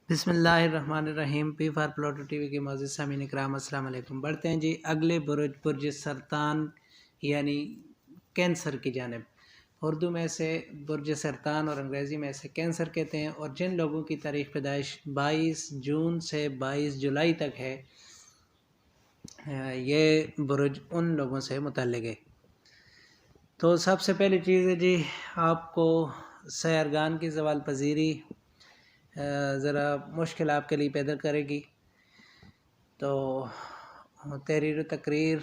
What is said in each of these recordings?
بسم اللہ الرحمن الرحیم۔ P for Pluto T V کے معزز سامعین اکرام، السلام علیکم۔ بڑھتے ہیں جی اگلے برج سرطان یعنی کینسر کی جانب۔ اردو میں اسے برج سرطان اور انگریزی میں اسے کینسر کہتے ہیں، اور جن لوگوں کی تاریخ پیدائش 22 جون سے 22 جولائی تک ہے، یہ برج ان لوگوں سے متعلق ہے۔ تو سب سے پہلی چیز ہے جی، آپ کو سحرگان کی زوال پذیری ذرا مشکل آپ کے لیے پیدا کرے گی، تو تحریر و تقریر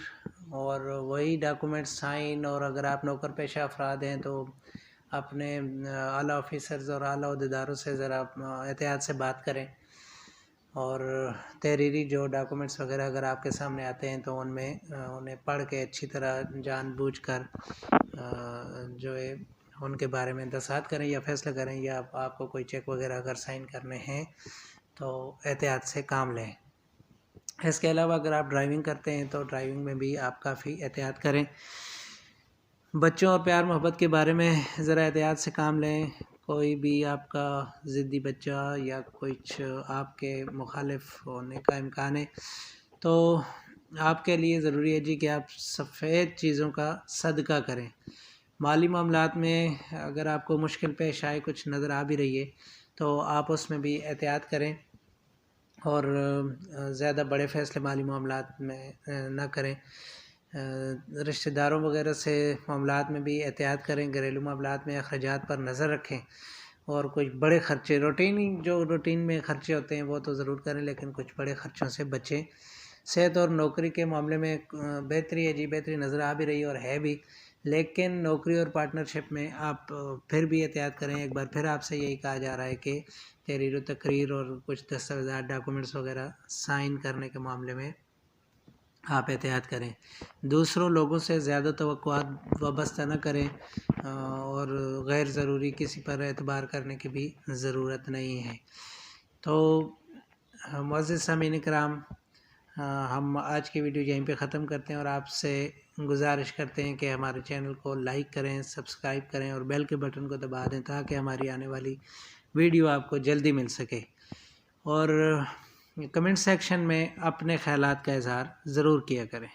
اور وہی ڈاکومنٹ سائن، اور اگر آپ نوکر پیشہ افراد ہیں تو اپنے اعلیٰ آفیسرز اور اعلیٰ عہدیداروں سے ذرا احتیاط سے بات کریں، اور تحریری جو ڈاکومنٹس وغیرہ اگر آپ کے سامنے آتے ہیں تو ان میں انہیں پڑھ کے اچھی طرح جان بوجھ کر جو ہے ان کے بارے میں دستخط کریں یا فیصلہ کریں، یا آپ کو کوئی چیک وغیرہ اگر سائن کرنے ہیں تو احتیاط سے کام لیں۔ اس کے علاوہ اگر آپ ڈرائیونگ کرتے ہیں تو ڈرائیونگ میں بھی آپ کافی احتیاط کریں۔ بچوں اور پیار محبت کے بارے میں ذرا احتیاط سے کام لیں۔ کوئی بھی آپ کا ضدی بچہ یا کچھ آپ کے مخالف ہونے کا امکان ہے تو آپ کے لیے ضروری ہے جی کہ آپ سفید چیزوں کا صدقہ کریں۔ مالی معاملات میں اگر آپ کو مشکل پیش آئے، کچھ نظر آ بھی رہی ہے، تو آپ اس میں بھی احتیاط کریں، اور زیادہ بڑے فیصلے مالی معاملات میں نہ کریں۔ رشتہ داروں وغیرہ سے معاملات میں بھی احتیاط کریں۔ گھریلو معاملات میں اخراجات پر نظر رکھیں، اور کچھ بڑے خرچے روٹین میں خرچے ہوتے ہیں وہ تو ضرور کریں، لیکن کچھ بڑے خرچوں سے بچیں۔ صحت اور نوکری کے معاملے میں بہتری ہے جی، بہتری نظر آ بھی رہی ہے اور ہے بھی، لیکن نوکری اور پارٹنرشپ میں آپ پھر بھی احتیاط کریں۔ ایک بار پھر آپ سے یہی کہا جا رہا ہے کہ تحریر و تقریر اور کچھ دستاویزات ڈاکومنٹس وغیرہ سائن کرنے کے معاملے میں آپ احتیاط کریں۔ دوسروں لوگوں سے زیادہ توقعات وابستہ نہ کریں، اور غیر ضروری کسی پر اعتبار کرنے کی بھی ضرورت نہیں ہے۔ تو معزز سامعین کرام، ہم آج کی ویڈیو یہیں پہ ختم کرتے ہیں، اور آپ سے گزارش کرتے ہیں کہ ہمارے چینل کو لائک کریں، سبسکرائب کریں اور بیل کے بٹن کو دبا دیں تاکہ ہماری آنے والی ویڈیو آپ کو جلدی مل سکے۔ اور کمنٹ سیکشن میں اپنے خیالات کا اظہار ضرور کیا کریں۔